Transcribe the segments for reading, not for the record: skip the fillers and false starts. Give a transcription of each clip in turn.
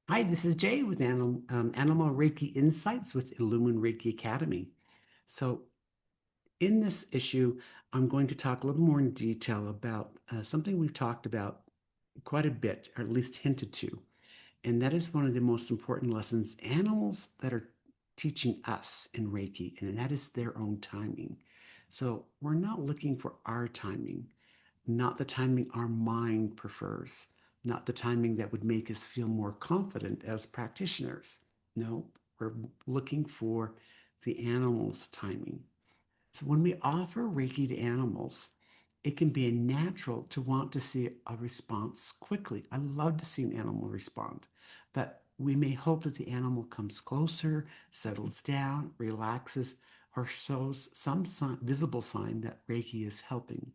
Hi, this is Jay with Animal Reiki Insights with Illumine Reiki Academy. So, in this issue, I'm going to talk a little more in detail about something we've talked about quite a bit, or at least hinted to, and that is one of the most important lessons animals that are teaching us in Reiki, and that is their own timing. So, we're not looking for our timing, not the timing our mind prefers, not the timing that would make us feel more confident as practitioners. No, we're looking for the animal's timing. So when we offer Reiki to animals, it can be natural to want to see a response quickly. I love to see an animal respond, but we may hope that the animal comes closer, settles down, relaxes, or shows some visible sign that Reiki is helping.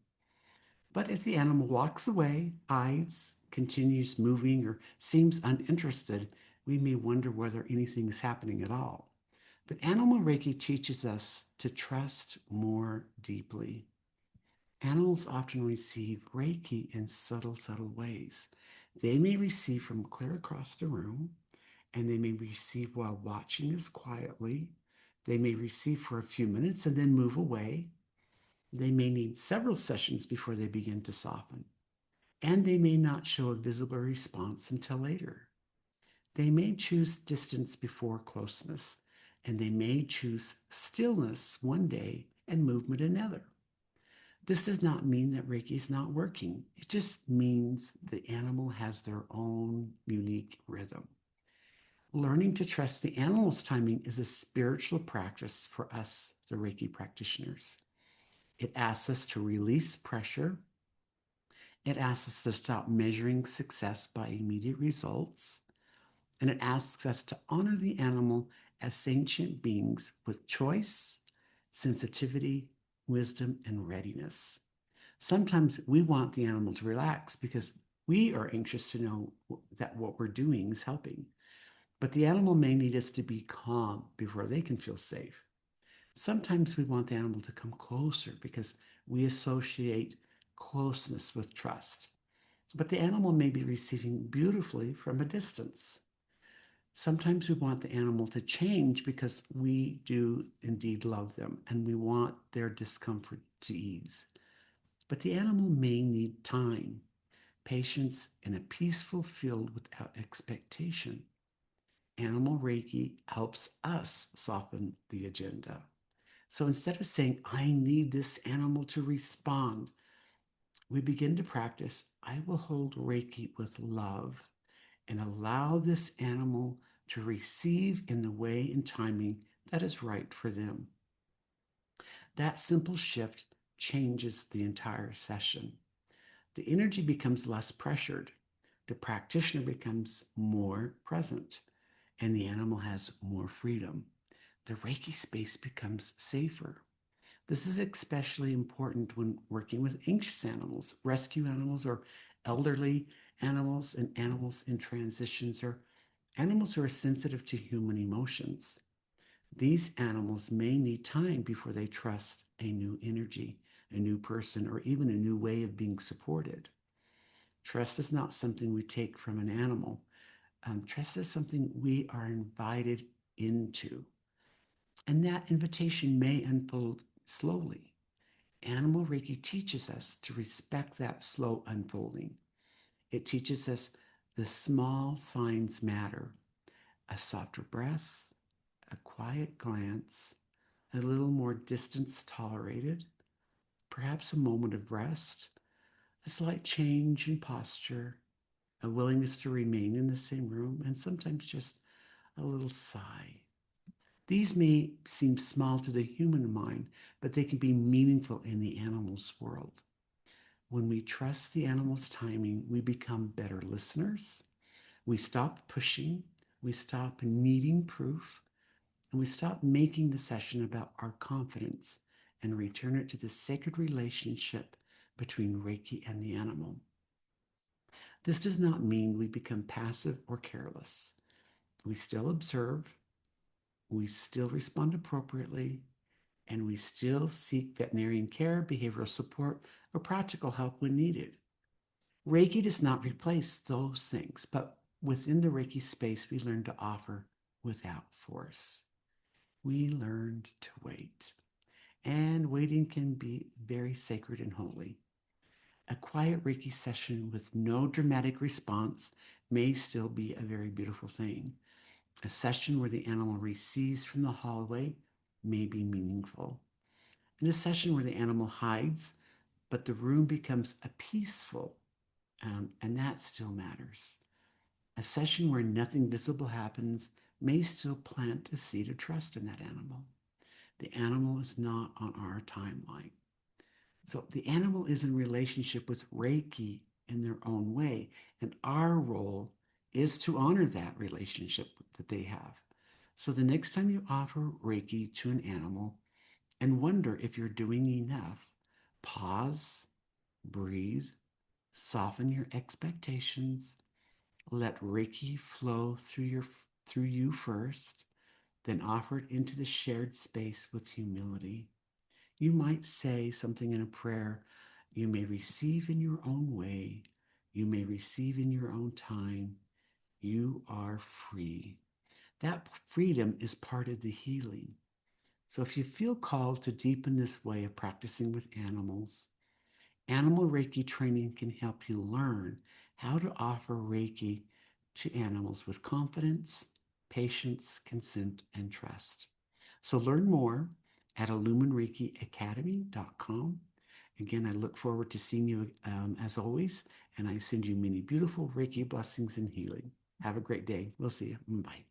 But if the animal walks away, hides, continues moving, or seems uninterested, we may wonder whether anything is happening at all. But Animal Reiki teaches us to trust more deeply. Animals often receive Reiki in subtle, subtle ways. They may receive from clear across the room, and they may receive while watching us quietly. They may receive for a few minutes and then move away. They may need several sessions before they begin to soften, and they may not show a visible response until later. They may choose distance before closeness, and they may choose stillness one day and movement another. This does not mean that Reiki is not working. It just means the animal has their own unique rhythm. Learning to trust the animal's timing is a spiritual practice for us, the Reiki practitioners. It asks us to release pressure. It asks us to stop measuring success by immediate results. And it asks us to honor the animal as sentient beings with choice, sensitivity, wisdom, and readiness. Sometimes we want the animal to relax because we are anxious to know that what we're doing is helping. But the animal may need us to be calm before they can feel safe. Sometimes we want the animal to come closer because we associate closeness with trust. But the animal may be receiving beautifully from a distance. Sometimes we want the animal to change because we do indeed love them and we want their discomfort to ease. But the animal may need time, patience, and a peaceful field without expectation. Animal Reiki helps us soften the agenda. So instead of saying, I need this animal to respond, we begin to practice, I will hold Reiki with love and allow this animal to receive in the way and timing that is right for them. That simple shift changes the entire session. The energy becomes less pressured, the practitioner becomes more present, and the animal has more freedom. The Reiki space becomes safer. This is especially important when working with anxious animals, rescue animals, or elderly animals, and animals in transitions, or animals who are sensitive to human emotions. These animals may need time before they trust a new energy, a new person, or even a new way of being supported. Trust is not something we take from an animal. Trust is something we are invited into. And that invitation may unfold slowly. Animal Reiki teaches us to respect that slow unfolding. It teaches us the small signs matter: a softer breath, a quiet glance, a little more distance tolerated, perhaps a moment of rest, a slight change in posture, a willingness to remain in the same room, and sometimes just a little sigh. These may seem small to the human mind, but they can be meaningful in the animal's world. When we trust the animal's timing, we become better listeners. We stop pushing, we stop needing proof, and we stop making the session about our confidence and return it to the sacred relationship between Reiki and the animal. This does not mean we become passive or careless. We still observe, we still respond appropriately, and we still seek veterinarian care, behavioral support, or practical help when needed. Reiki does not replace those things, but within the Reiki space, we learn to offer without force. We learned to wait. And waiting can be very sacred and holy. A quiet Reiki session with no dramatic response may still be a very beautiful thing. A session where the animal recedes from the hallway may be meaningful. In a session where the animal hides, but the room becomes a peaceful, and that still matters. A session where nothing visible happens may still plant a seed of trust in that animal. The animal is not on our timeline. So the animal is in relationship with Reiki in their own way. And our role is to honor that relationship that they have. So the next time you offer Reiki to an animal and wonder if you're doing enough, pause, breathe, soften your expectations, let Reiki flow through you first, then offer it into the shared space with humility. You might say something in a prayer. You may receive in your own way. You may receive in your own time. You are free. That freedom is part of the healing. So if you feel called to deepen this way of practicing with animals, animal Reiki training can help you learn how to offer Reiki to animals with confidence, patience, consent, and trust. So learn more at illuminereikiacademy.com. Again, I look forward to seeing you as always, and I send you many beautiful Reiki blessings and healing. Have a great day. We'll see you. Bye.